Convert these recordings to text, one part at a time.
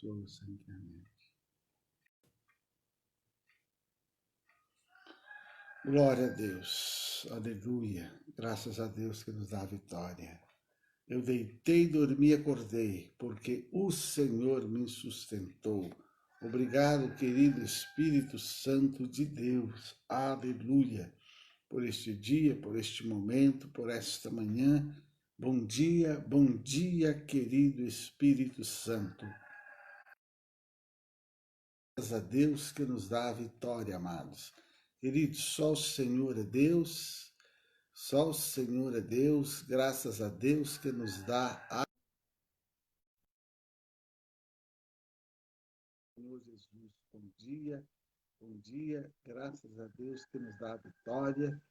Ouça a internet. Glória a Deus, aleluia, graças a Deus que nos dá a vitória. Eu deitei, dormi e acordei, porque o Senhor me sustentou. Obrigado, querido Espírito Santo de Deus, aleluia, por este dia, por este momento, por esta manhã. Bom dia, querido Espírito Santo. Graças a Deus que nos dá a vitória, amados. Queridos, só o Senhor é Deus, só o Senhor é Deus, graças a Deus que nos dá a Senhor Jesus. Bom dia, graças a Deus que nos dá a vitória.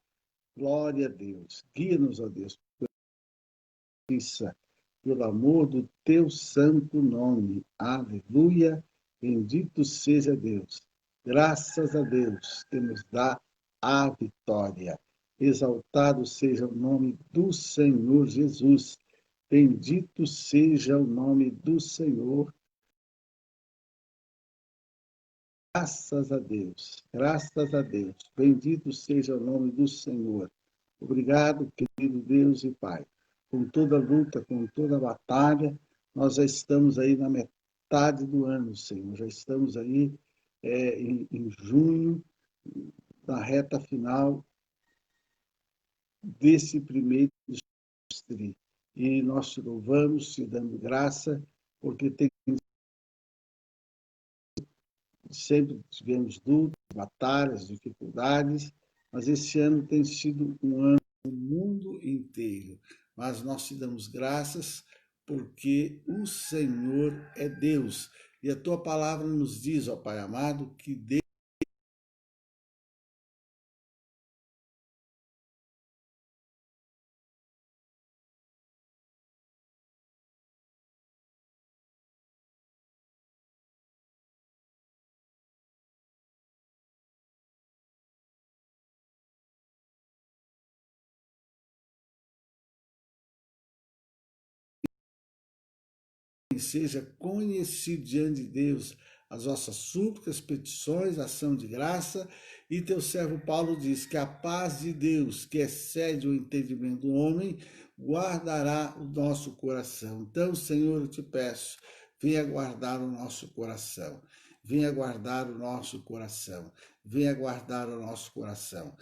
Glória a Deus. Guia-nos, ó Deus, pelo amor do teu santo nome. Aleluia. Bendito seja Deus. Graças a Deus que nos dá a vitória. Exaltado seja o nome do Senhor Jesus. Bendito seja o nome do Senhor. Graças a Deus. Graças a Deus. Bendito seja o nome do Senhor. Obrigado, querido Deus e Pai. Com toda luta, com toda batalha, nós já estamos aí na metade do ano, Senhor. Já estamos aí em junho, na reta final desse primeiro trimestre. E nós te louvamos, te dando graça, porque sempre tivemos dúvidas, batalhas, dificuldades, mas esse ano tem sido um ano no mundo inteiro. Mas nós te damos graças porque o Senhor é Deus. E a tua palavra nos diz, ó Pai amado, que Deus seja conhecido diante de Deus as vossas súplicas, petições, ação de graça, e teu servo Paulo diz que a paz de Deus, que excede o entendimento do homem, guardará o nosso coração. Então, Senhor, eu te peço, venha guardar o nosso coração, venha guardar o nosso coração, venha guardar o nosso coração.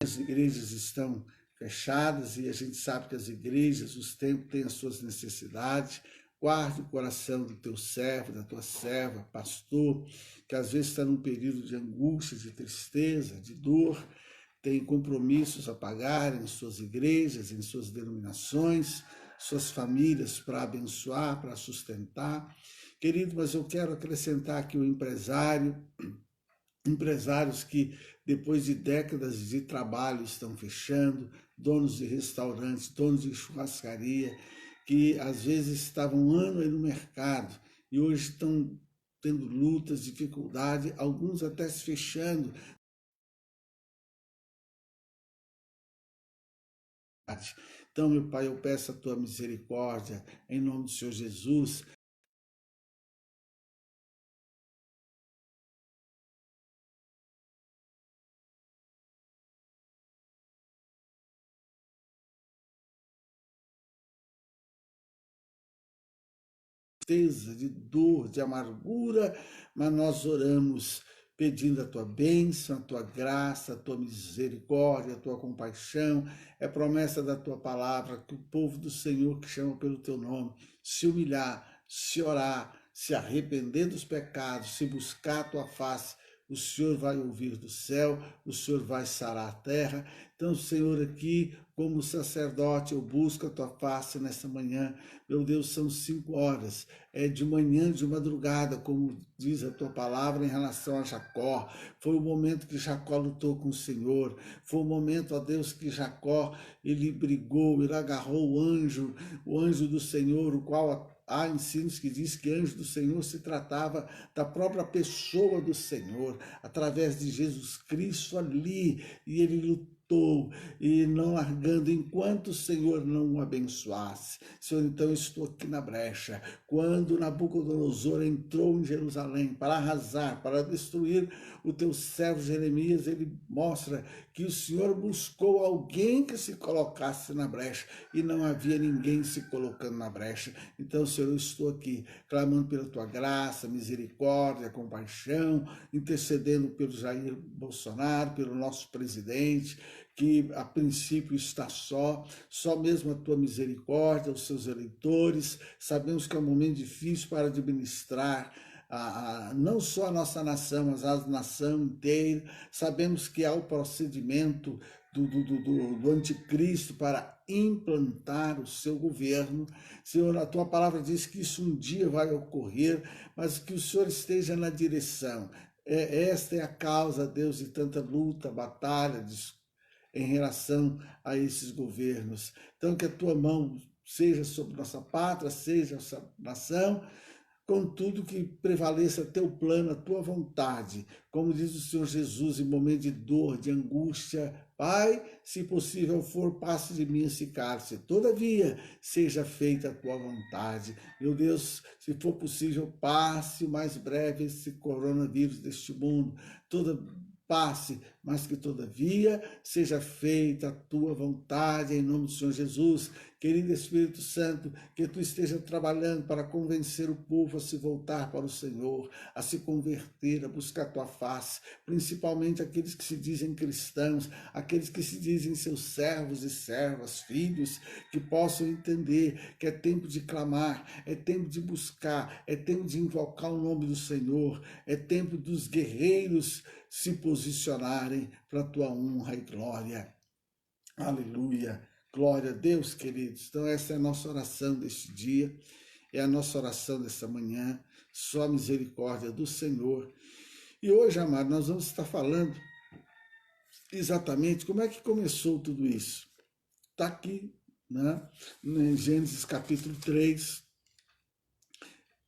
As igrejas estão fechadas e a gente sabe que as igrejas, os templos têm as suas necessidades. Guarde o coração do teu servo, da tua serva, pastor, que às vezes está num período de angústia, de tristeza, de dor, tem compromissos a pagar em suas igrejas, em suas denominações, suas famílias para abençoar, para sustentar. Querido, mas eu quero acrescentar aqui o empresários que, depois de décadas de trabalho, estão fechando, donos de restaurantes, donos de churrascaria, que às vezes estavam um ano aí no mercado e hoje estão tendo lutas, dificuldade, alguns até se fechando. Então, meu Pai, eu peço a tua misericórdia, em nome do Senhor Jesus. Tristeza, de dor, de amargura, mas nós oramos pedindo a tua bênção, a tua graça, a tua misericórdia, a tua compaixão. É promessa da tua palavra que o povo do Senhor que chama pelo teu nome se humilhar, se orar, se arrepender dos pecados, se buscar a tua face, o Senhor vai ouvir do céu, o Senhor vai sarar a terra. Então, Senhor, aqui, como sacerdote, eu busco a tua face nessa manhã. Meu Deus, são 5 horas, de manhã, de madrugada, como diz a tua palavra em relação a Jacó. Foi o momento que Jacó lutou com o Senhor. Foi o momento, ó Deus, que Jacó, ele brigou, ele agarrou o anjo do Senhor, o qual há ensinos que diz que anjo do Senhor se tratava da própria pessoa do Senhor, através de Jesus Cristo ali, e ele lutou sustentou e não largando enquanto o Senhor não o abençoasse. Senhor, então eu estou aqui na brecha. Quando Nabucodonosor entrou em Jerusalém para arrasar, para destruir o teu servo Jeremias, ele mostra que o Senhor buscou alguém que se colocasse na brecha e não havia ninguém se colocando na brecha. Então, Senhor, eu estou aqui clamando pela tua graça, misericórdia, compaixão, intercedendo pelo Jair Bolsonaro, pelo nosso presidente, que a princípio está só mesmo a tua misericórdia, os seus eleitores. Sabemos que é um momento difícil para administrar não só a nossa nação, mas a nação inteira. Sabemos que há o procedimento do anticristo para implantar o seu governo. Senhor, a tua palavra diz que isso um dia vai ocorrer, mas que o Senhor esteja na direção. Esta é a causa, Deus, de tanta luta, batalha, em relação a esses governos. Então, que a tua mão seja sobre nossa pátria, seja essa nação, contudo que prevaleça teu plano, a tua vontade, como diz o Senhor Jesus em momento de dor, de angústia. Pai, se possível for, passe de mim esse cálice. Todavia, seja feita a tua vontade. Meu Deus, se for possível, passe o mais breve esse coronavírus deste mundo. Passe, mas que todavia seja feita a tua vontade em nome do Senhor Jesus. Querido Espírito Santo, que tu esteja trabalhando para convencer o povo a se voltar para o Senhor, a se converter, a buscar a tua face, principalmente aqueles que se dizem cristãos, aqueles que se dizem seus servos e servas, filhos, que possam entender que é tempo de clamar, é tempo de buscar, é tempo de invocar o nome do Senhor, é tempo dos guerreiros se posicionarem para a tua honra e glória. Aleluia. Glória a Deus, queridos. Então essa é a nossa oração deste dia, é a nossa oração dessa manhã, só a misericórdia do Senhor. E hoje, amado, nós vamos estar falando exatamente como é que começou tudo isso. Está aqui, né? Em Gênesis capítulo 3,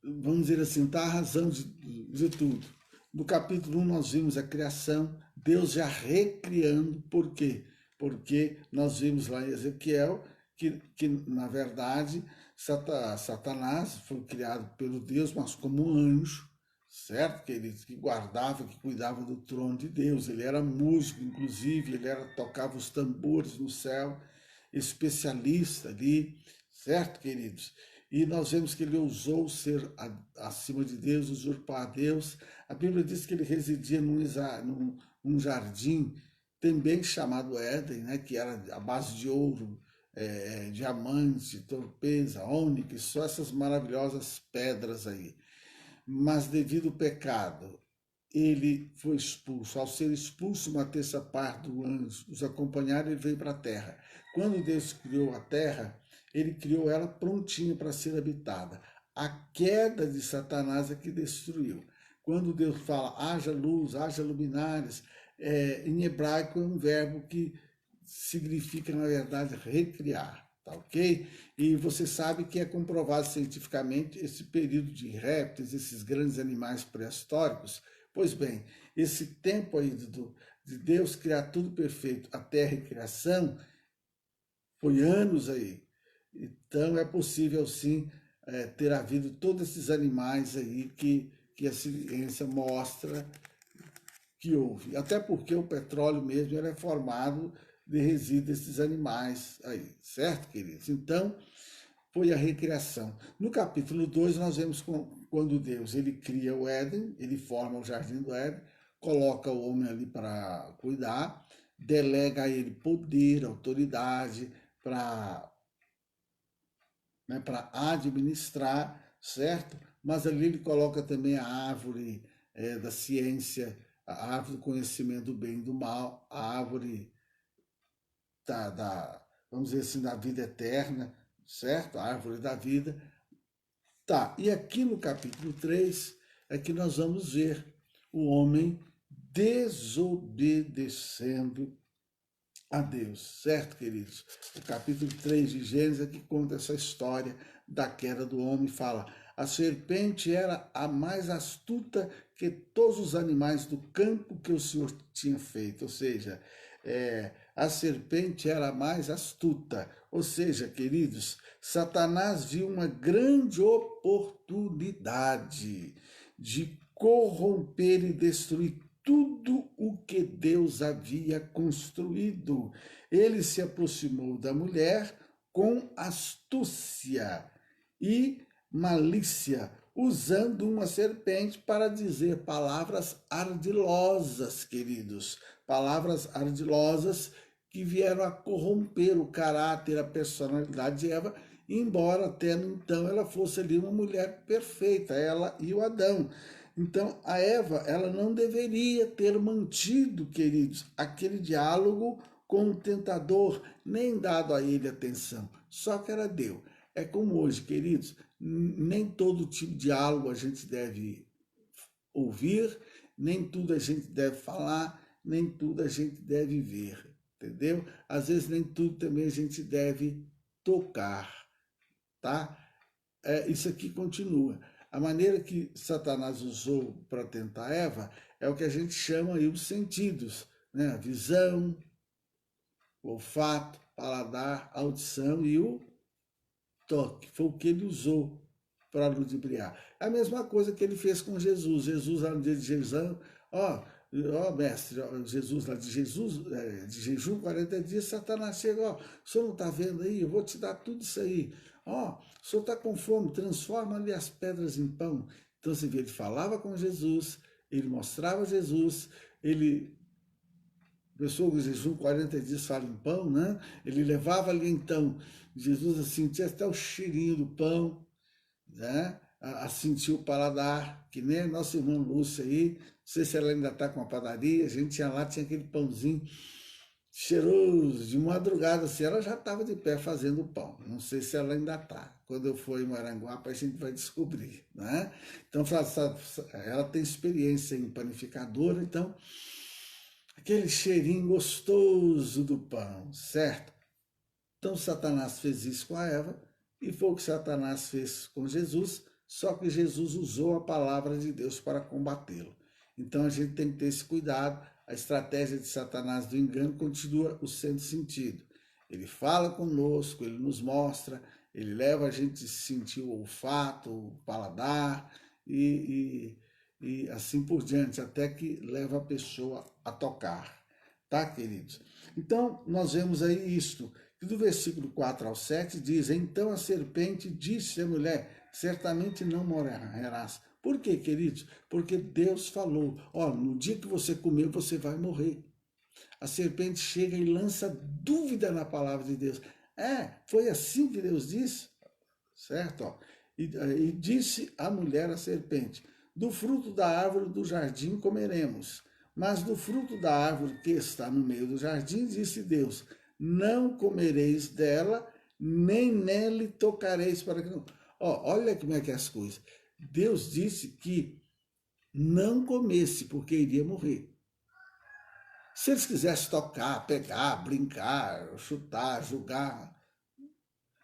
vamos dizer assim, está a razão de tudo. No capítulo 1 nós vimos a criação, Deus já recriando. Por quê? Porque nós vimos lá em Ezequiel que na verdade, Satanás foi criado pelo Deus, mas como um anjo, certo? Que guardava, que cuidava do trono de Deus. Ele era músico, inclusive, tocava os tambores no céu, especialista ali, certo, queridos? E nós vemos que ele ousou ser acima de Deus, usurpar a Deus. A Bíblia diz que ele residia num jardim também chamado Éden, né, que era a base de ouro, diamante, torpeza, ônix, só essas maravilhosas pedras aí. Mas devido ao pecado, ele foi expulso. Ao ser expulso, uma terça parte do anjo os acompanharam, ele veio para a terra. Quando Deus criou a terra, ele criou ela prontinha para ser habitada. A queda de Satanás é que destruiu. Quando Deus fala, haja luz, haja luminares, em hebraico é um verbo que significa, na verdade, recriar, tá ok? E você sabe que é comprovado cientificamente esse período de répteis, esses grandes animais pré-históricos. Pois bem, esse tempo aí de Deus criar tudo perfeito, a terra e criação, foi anos aí. Então é possível sim ter havido todos esses animais aí que a ciência mostra que houve. Até porque o petróleo mesmo é formado de resíduos desses animais aí, certo, queridos? Então, foi a recriação. No capítulo 2, nós vemos quando Deus ele cria o Éden, ele forma o jardim do Éden, coloca o homem ali para cuidar, delega a ele poder, autoridade para administrar, certo? Mas ali ele coloca também a árvore da ciência, a árvore do conhecimento do bem e do mal, a árvore vamos dizer assim, da vida eterna, certo? A árvore da vida. Tá, e aqui no capítulo 3 é que nós vamos ver o homem desobedecendo a Deus, certo, queridos? O capítulo 3 de Gênesis é que conta essa história da queda do homem, fala: a serpente era a mais astuta que todos os animais do campo que o Senhor tinha feito, ou seja, a serpente era mais astuta. Ou seja, queridos, Satanás viu uma grande oportunidade de corromper e destruir tudo o que Deus havia construído. Ele se aproximou da mulher com astúcia e malícia, usando uma serpente para dizer palavras ardilosas, queridos. Palavras ardilosas que vieram a corromper o caráter, a personalidade de Eva, embora até então ela fosse ali uma mulher perfeita, ela e o Adão. Então, a Eva, ela não deveria ter mantido, queridos, aquele diálogo com o tentador, nem dado a ele atenção, só que ela deu. É como hoje, queridos, nem todo tipo de diálogo a gente deve ouvir, nem tudo a gente deve falar, nem tudo a gente deve ver, entendeu? Às vezes nem tudo também a gente deve tocar, tá? Isso aqui continua. A maneira que Satanás usou para tentar Eva é o que a gente chama aí os sentidos, né? A visão, o olfato, paladar, a audição e o toque. Foi o que ele usou para ludibriar. É a mesma coisa que ele fez com Jesus. Jesus, lá no dia de Jesus, mestre, Jesus, lá de jejum 40 dias, Satanás chega, o senhor não está vendo aí? Eu vou te dar tudo isso aí. O senhor está com fome, transforma ali as pedras em pão. Então você vê, ele falava com Jesus, ele mostrava Jesus, ele pessoa que jejum 40 dias fala em pão, né? Ele levava ali então, Jesus assim, tinha até o cheirinho do pão, né? A sentir o paladar, que nem a nossa irmã Lúcia aí, não sei se ela ainda está com a padaria, a gente ia lá, tinha aquele pãozinho cheiroso, de madrugada, assim, ela já estava de pé fazendo o pão, não sei se ela ainda está. Quando eu for em Maranguape, a gente vai descobrir, né? Então, ela tem experiência em panificadora, então, aquele cheirinho gostoso do pão, certo? Então, Satanás fez isso com a Eva, e foi o que Satanás fez com Jesus, só que Jesus usou a palavra de Deus para combatê-lo. Então a gente tem que ter esse cuidado. A estratégia de Satanás do engano continua o sendo sentido. Ele fala conosco, ele nos mostra, ele leva a gente a sentir o olfato, o paladar e assim por diante, até que leva a pessoa a tocar. Tá, queridos? Então, nós vemos aí isto, que do versículo 4 ao 7 diz: então a serpente disse à mulher, certamente não morrerás. Por quê, queridos? Porque Deus falou, no dia que você comer, você vai morrer. A serpente chega e lança dúvida na palavra de Deus. Foi assim que Deus disse, certo? E disse a mulher à serpente, do fruto da árvore do jardim comeremos, mas do fruto da árvore que está no meio do jardim, disse Deus, não comereis dela, nem nele tocareis para que não... olha como é que é as coisas. Deus disse que não comesse, porque iria morrer. Se eles quisessem tocar, pegar, brincar, chutar, julgar...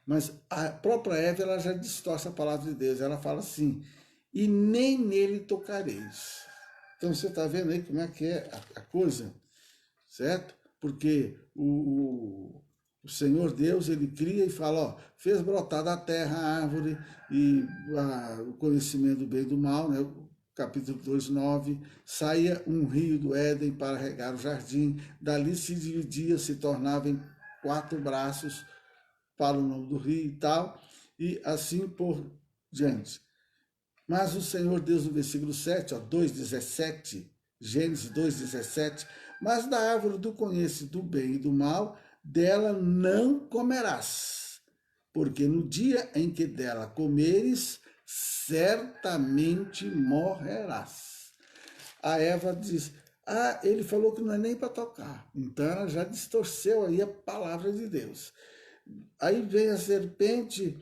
Mas a própria Eva, ela já distorce a palavra de Deus. Ela fala assim, e nem nele tocareis. Então você está vendo aí como é que é a coisa, certo? Porque o Senhor Deus, ele cria e fala, fez brotar da terra a árvore e o conhecimento do bem e do mal, né? Capítulo 2:9, saía um rio do Éden para regar o jardim, dali se dividia, se tornava em 4 braços, para o nome do rio e tal, e assim por diante. Mas o Senhor Deus, no versículo 7, 2:17, Gênesis 2:17, mas da árvore do conhecimento do bem e do mal, dela não comerás, porque no dia em que dela comeres, certamente morrerás. A Eva diz, ele falou que não é nem para tocar, então ela já distorceu aí a palavra de Deus. Aí vem a serpente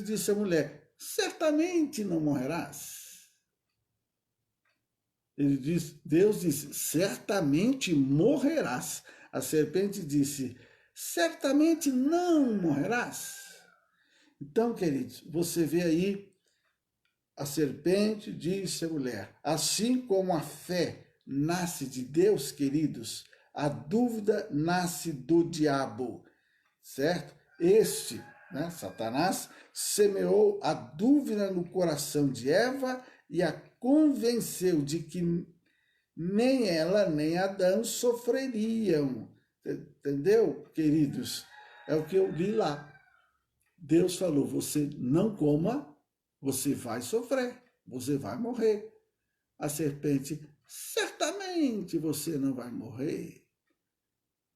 disse à mulher, certamente não morrerás. Deus disse, certamente morrerás. A serpente disse, certamente não morrerás. Então, queridos, você vê aí, a serpente disse à mulher, assim como a fé nasce de Deus, queridos, a dúvida nasce do diabo, certo? Este, né, Satanás, semeou a dúvida no coração de Eva e a convenceu de que nem ela nem Adão sofreriam. Entendeu, queridos? É o que eu li lá. Deus falou, você não coma, você vai sofrer, você vai morrer. A serpente, certamente você não vai morrer.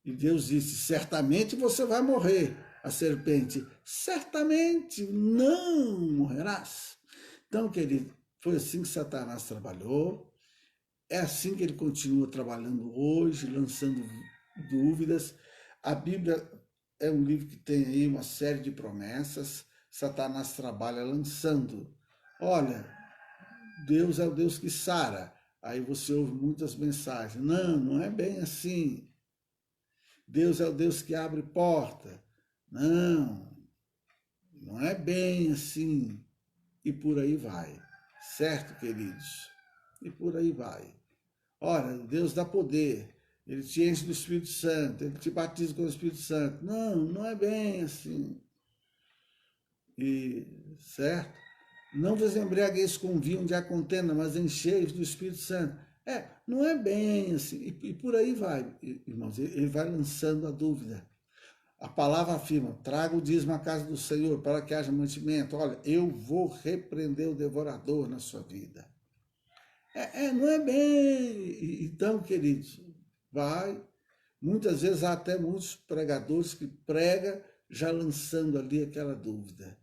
E Deus disse, certamente você vai morrer. A serpente, certamente não morrerás. Então, querido, foi assim que Satanás trabalhou. É assim que ele continua trabalhando hoje, lançando dúvidas. A Bíblia é um livro que tem aí uma série de promessas. Satanás trabalha lançando. Olha, Deus é o Deus que sara. Aí você ouve muitas mensagens. Não, não é bem assim. Deus é o Deus que abre porta. Não, não é bem assim. E por aí vai. Certo, queridos? E por aí vai. Ora, Deus dá poder. Ele te enche do Espírito Santo. Ele te batiza com o Espírito Santo. Não, não é bem assim. E, certo? Não vos embriagueis com vinho onde há contenda, mas enchei-vos do Espírito Santo. Não é bem assim. E por aí vai, irmãos. Ele vai lançando a dúvida. A palavra afirma, traga o dízimo à casa do Senhor para que haja mantimento. Olha, eu vou repreender o devorador na sua vida. Não é bem. Então, queridos, vai. Muitas vezes há até muitos pregadores que pregam já lançando ali aquela dúvida.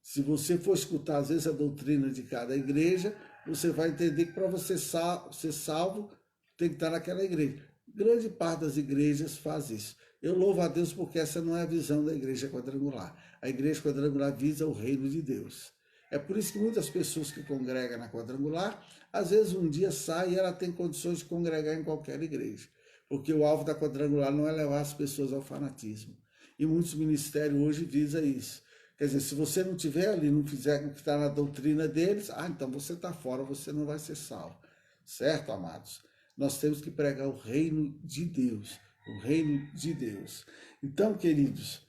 Se você for escutar, às vezes, a doutrina de cada igreja, você vai entender que para você ser salvo, tem que estar naquela igreja. Grande parte das igrejas faz isso. Eu louvo a Deus porque essa não é a visão da igreja quadrangular. A igreja quadrangular visa o reino de Deus. É por isso que muitas pessoas que congregam na quadrangular, às vezes um dia sai e ela tem condições de congregar em qualquer igreja. Porque o alvo da quadrangular não é levar as pessoas ao fanatismo. E muitos ministérios hoje visam isso. Quer dizer, se você não tiver ali, não fizer o que está na doutrina deles, então você está fora, você não vai ser salvo. Certo, amados? Nós temos que pregar o reino de Deus. O reino de Deus. Então, queridos,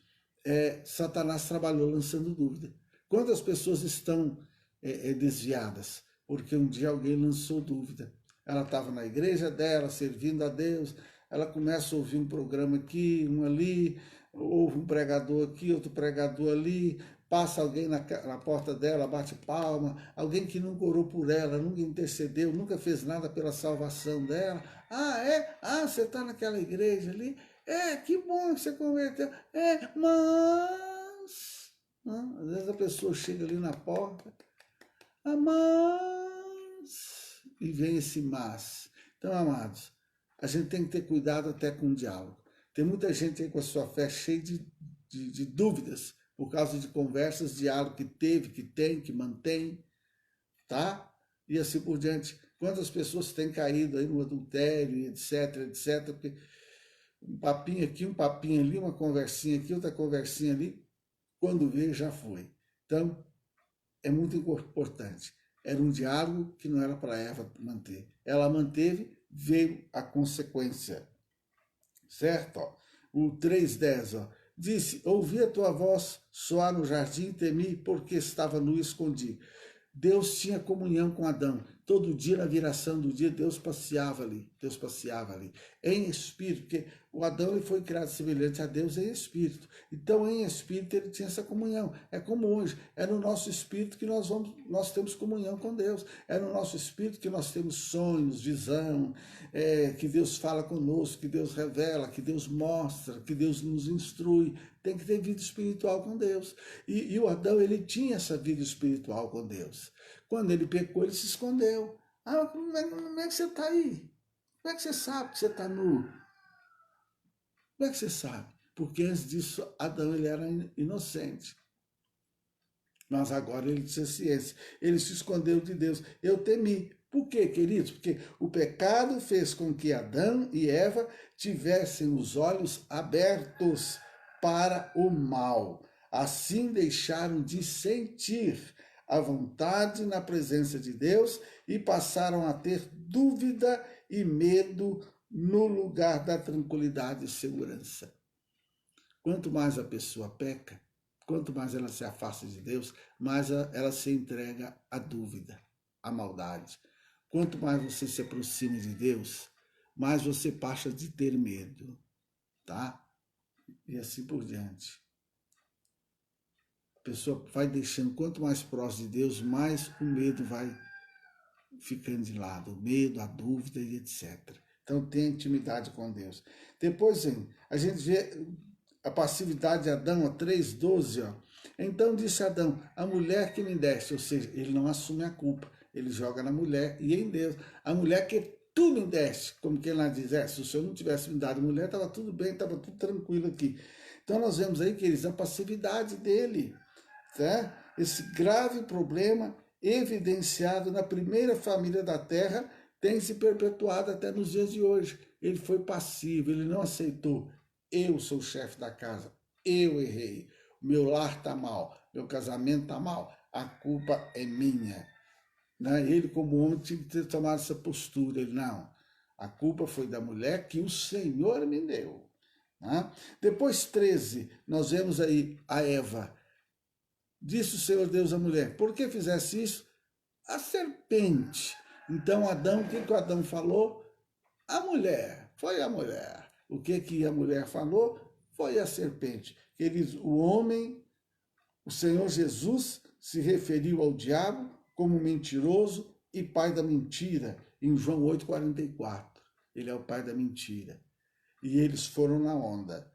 Satanás trabalhou lançando dúvida. Quantas pessoas estão desviadas? Porque um dia alguém lançou dúvida. Ela estava na igreja dela, servindo a Deus, ela começa a ouvir um programa aqui, um ali, ouve um pregador aqui, outro pregador ali, passa alguém na porta dela, bate palma, alguém que nunca orou por ela, nunca intercedeu, nunca fez nada pela salvação dela. Você está naquela igreja ali? Que bom que você converteu. Mas... Às vezes a pessoa chega ali na porta, mas... E vem esse mas. Então, amados, a gente tem que ter cuidado até com o diálogo. Tem muita gente aí com a sua fé cheia de dúvidas por causa de conversas, diálogo que teve, que tem, que mantém, tá? E assim por diante. Quantas pessoas têm caído aí no adultério, etc, etc, porque um papinho aqui, um papinho ali, uma conversinha aqui, outra conversinha ali, quando vê, já foi. Então, é muito importante. Era um diálogo que não era para Eva manter. Ela manteve, veio a consequência. Certo? O 3:10, disse, ouvi a tua voz soar no jardim, temi, porque estava nu e escondi. Deus tinha comunhão com Adão. Todo dia, na viração do dia, Deus passeava ali, em espírito, porque o Adão ele foi criado semelhante a Deus em espírito. Então, em espírito, ele tinha essa comunhão. É como hoje, é no nosso espírito que nós temos comunhão com Deus. É no nosso espírito que nós temos sonhos, visão, que Deus fala conosco, que Deus revela, que Deus mostra, que Deus nos instrui. Tem que ter vida espiritual com Deus. E o Adão, ele tinha essa vida espiritual com Deus. Quando ele pecou, ele se escondeu. Como é que você está aí? Como é que você sabe que você está nu? Como é que você sabe? Porque antes disso, Adão ele era inocente. Mas agora ele tinha ciência. Ele se escondeu de Deus. Eu temi. Por quê, queridos? Porque o pecado fez com que Adão e Eva tivessem os olhos abertos para o mal. Assim deixaram de sentir à vontade na presença de Deus e passaram a ter dúvida e medo no lugar da tranquilidade e segurança. Quanto mais a pessoa peca, quanto mais ela se afasta de Deus, mais ela se entrega à dúvida, à maldade. Quanto mais você se aproxima de Deus, mais você passa de ter medo, tá? E assim por diante. A pessoa vai deixando, quanto mais próximo de Deus, mais o medo vai ficando de lado, o medo, a dúvida e etc. Então tenha intimidade com Deus. Depois, a gente vê a passividade de Adão, a 3:12, ó. Então disse Adão, a mulher que me deste, ou seja, ele não assume a culpa, ele joga na mulher e em Deus. A mulher que tu me deste, como quem lá diz, se o Senhor não tivesse me dado mulher, estava tudo bem, estava tudo tranquilo aqui. Então nós vemos aí, queridos, a passividade dele, tá? Esse grave problema evidenciado na primeira família da terra tem se perpetuado até nos dias de hoje. Ele foi passivo, ele não aceitou. Eu sou o chefe da casa, eu errei, o meu lar está mal, meu casamento está mal, a culpa é minha. Ele, como homem, tinha que ter tomado essa postura. Ele, não, a culpa foi da mulher que o Senhor me deu. Depois, 13, nós vemos aí a Eva. Disse o Senhor Deus à mulher, por que fizesse isso? A serpente. Então, Adão, o que Adão falou? A mulher, foi a mulher. O que a mulher falou? Foi a serpente. Queridos, o homem, o Senhor Jesus, se referiu ao diabo como mentiroso e pai da mentira, em João 8,44. Ele é o pai da mentira. E eles foram na onda.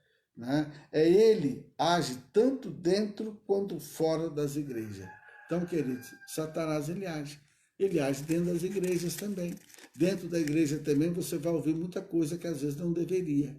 Ele age tanto dentro quanto fora das igrejas. Então, queridos, Satanás ele age dentro das igrejas também. Dentro da igreja também você vai ouvir muita coisa que às vezes não deveria.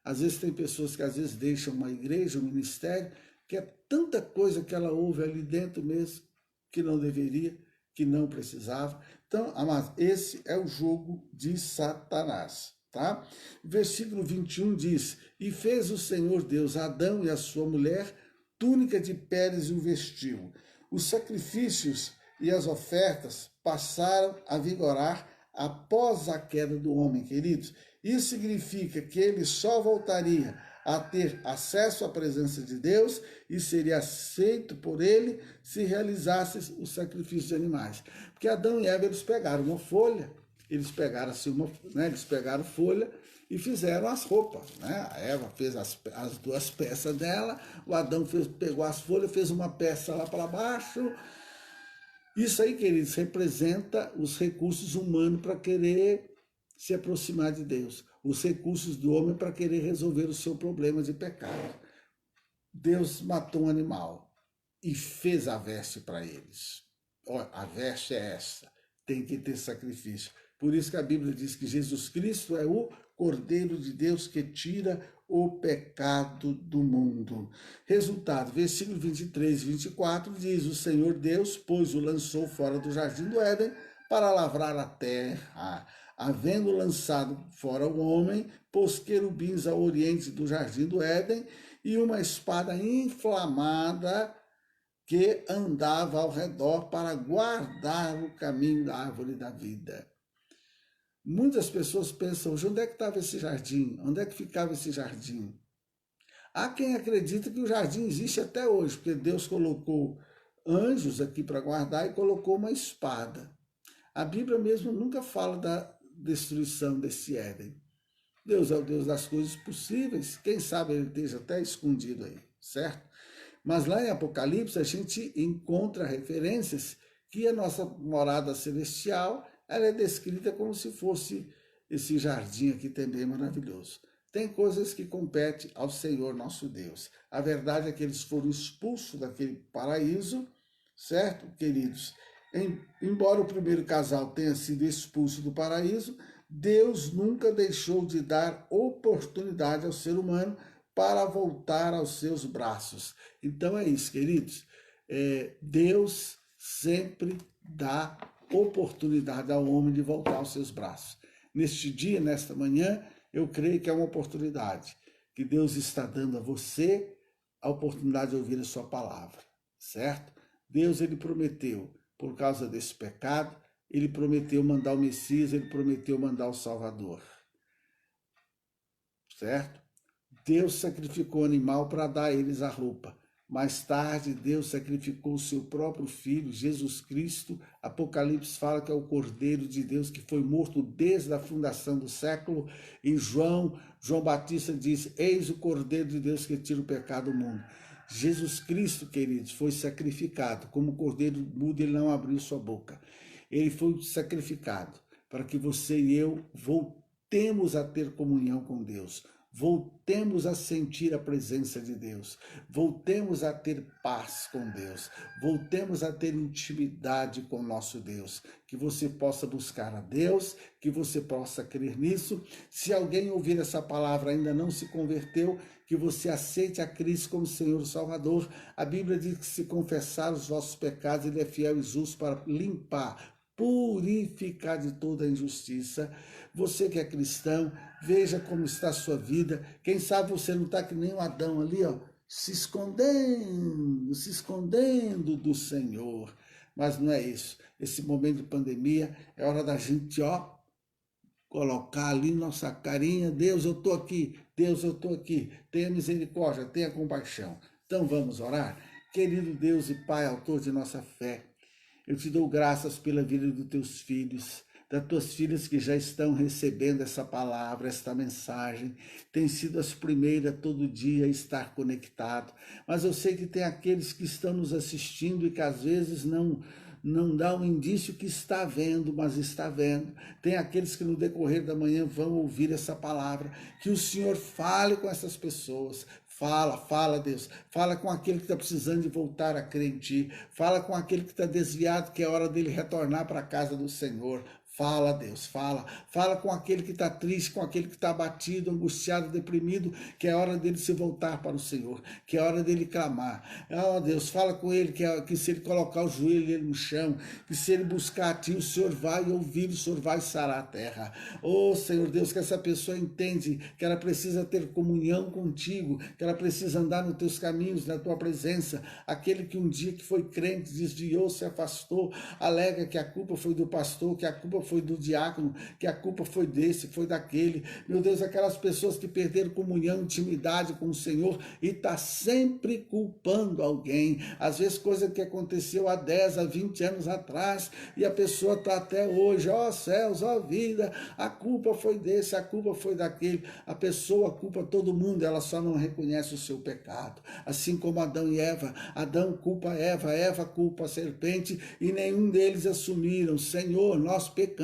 Às vezes tem pessoas que às vezes deixam uma igreja, um ministério, que é tanta coisa que ela ouve ali dentro mesmo, que não deveria, que não precisava. Então, amados, esse é o jogo de Satanás. Tá? Versículo 21 diz, e fez o Senhor Deus a Adão e a sua mulher túnica de peles e o vestiu. Os sacrifícios e as ofertas passaram a vigorar após a queda do homem, queridos. Isso significa que ele só voltaria a ter acesso à presença de Deus e seria aceito por ele se realizasse o sacrifício de animais. Porque Adão e Eva, eles pegaram uma folha, eles pegaram folha e fizeram as roupas. A Eva fez as 2 peças dela, o Adão pegou as folhas, fez uma peça lá para baixo. Isso aí, queridos, representa os recursos humanos para querer se aproximar de Deus. Os recursos do homem para querer resolver o seu problema de pecado. Deus matou um animal e fez a veste para eles. Olha, a veste é essa, tem que ter sacrifício. Por isso que a Bíblia diz que Jesus Cristo é o Cordeiro de Deus que tira o pecado do mundo. Resultado, versículo 23 e 24 diz, o Senhor Deus, pois o lançou fora do jardim do Éden para lavrar a terra. Havendo lançado fora o homem, pôs querubins ao oriente do jardim do Éden e uma espada inflamada que andava ao redor para guardar o caminho da árvore da vida. Muitas pessoas pensam, onde é que estava esse jardim? Onde é que ficava esse jardim? Há quem acredita que o jardim existe até hoje, porque Deus colocou anjos aqui para guardar e colocou uma espada. A Bíblia mesmo nunca fala da destruição desse Éden. Deus é o Deus das coisas possíveis, quem sabe ele esteja até escondido aí, certo? Mas lá em Apocalipse a gente encontra referências que a nossa morada celestial ela é descrita como se fosse esse jardim aqui também maravilhoso. Tem coisas que competem ao Senhor nosso Deus. A verdade é que eles foram expulsos daquele paraíso, certo, queridos? Embora o primeiro casal tenha sido expulso do paraíso, Deus nunca deixou de dar oportunidade ao ser humano para voltar aos seus braços. Então é isso, queridos. Deus sempre dá oportunidade ao homem de voltar aos seus braços. Neste dia, nesta manhã, eu creio que é uma oportunidade que Deus está dando a você a oportunidade de ouvir a sua palavra, certo? Deus, ele prometeu, por causa desse pecado, ele prometeu mandar o Messias, ele prometeu mandar o Salvador. Certo? Deus sacrificou o animal para dar a eles a roupa. Mais tarde, Deus sacrificou o seu próprio Filho, Jesus Cristo. Apocalipse fala que é o Cordeiro de Deus que foi morto desde a fundação do século. E João Batista diz, eis o Cordeiro de Deus que tira o pecado do mundo. Jesus Cristo, queridos, foi sacrificado. Como cordeiro mudo, ele não abriu sua boca. Ele foi sacrificado para que você e eu voltemos a ter comunhão com Deus. Voltemos a sentir a presença de Deus, voltemos a ter paz com Deus, voltemos a ter intimidade com nosso Deus, que você possa buscar a Deus, que você possa crer nisso. Se alguém ouvir essa palavra e ainda não se converteu, que você aceite a Cristo como Senhor e Salvador. A Bíblia diz que se confessar os vossos pecados, Ele é fiel e justo para limpar, purificar de toda injustiça. Você que é cristão, veja como está a sua vida. Quem sabe você não está que nem o Adão ali, ó, se escondendo do Senhor. Mas não é isso. Esse momento de pandemia é hora da gente, ó, colocar ali nossa carinha. Deus, eu estou aqui. Deus, eu estou aqui. Tenha misericórdia, tenha compaixão. Então vamos orar? Querido Deus e Pai, autor de nossa fé, eu te dou graças pela vida dos teus filhos, das tuas filhas que já estão recebendo essa palavra, esta mensagem. Tem sido as primeiras todo dia a estar conectado. Mas eu sei que tem aqueles que estão nos assistindo e que às vezes não dá um indício que está vendo, mas está vendo. Tem aqueles que no decorrer da manhã vão ouvir essa palavra. Que o Senhor fale com essas pessoas. Fala, Deus. Fala com aquele que está precisando de voltar a crer em Ti. Fala com aquele que está desviado, que é hora dele retornar para a casa do Senhor. Fala, Deus, fala. Fala com aquele que está triste, com aquele que está abatido, angustiado, deprimido, que é hora dele se voltar para o Senhor, que é hora dele clamar. Oh, Deus, fala com ele, que se ele colocar o joelho dele no chão, que se ele buscar a Ti, o Senhor vai ouvir, o Senhor vai sarar a terra. Oh, Senhor Deus, que essa pessoa entende que ela precisa ter comunhão contigo, que ela precisa andar nos Teus caminhos, na Tua presença. Aquele que um dia que foi crente, desviou, se afastou, alega que a culpa foi do pastor, que a culpa foi do diácono, que a culpa foi desse, foi daquele. Meu Deus, aquelas pessoas que perderam comunhão, intimidade com o Senhor e está sempre culpando alguém. Às vezes coisa que aconteceu há 10, há 20 anos atrás e a pessoa está até hoje, ó céus, ó vida, a culpa foi desse, a culpa foi daquele. A pessoa culpa todo mundo, ela só não reconhece o seu pecado. Assim como Adão e Eva, Adão culpa Eva, Eva culpa a serpente e nenhum deles assumiram. Senhor, nós pecamos,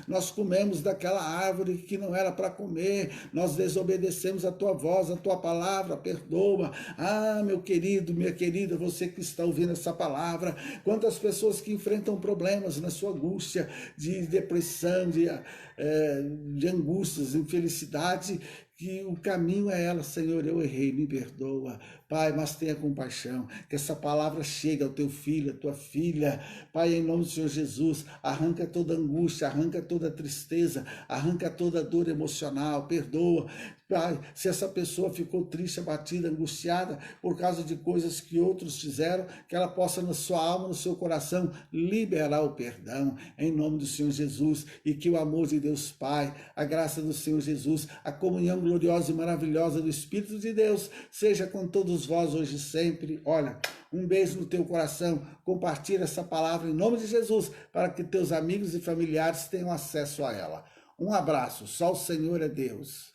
nós comemos daquela árvore que não era para comer, nós desobedecemos a Tua voz, a Tua palavra, perdoa. Ah, meu querido, minha querida, você que está ouvindo essa palavra, quantas pessoas que enfrentam problemas na sua angústia, de depressão, de angústias, infelicidade, que o caminho é ela. Senhor, eu errei, me perdoa. Pai, mas tenha compaixão, que essa palavra chegue ao teu filho, à tua filha. Pai, em nome do Senhor Jesus, arranca toda angústia, arranca toda tristeza, arranca toda dor emocional, perdoa. Pai, se essa pessoa ficou triste, abatida, angustiada por causa de coisas que outros fizeram, que ela possa na sua alma, no seu coração, liberar o perdão, em nome do Senhor Jesus, e que o amor de Deus Pai, a graça do Senhor Jesus, a comunhão gloriosa e maravilhosa do Espírito de Deus, seja com todos vós hoje e sempre. Olha, um beijo no teu coração, compartilha essa palavra em nome de Jesus, para que teus amigos e familiares tenham acesso a ela. Um abraço, só o Senhor é Deus.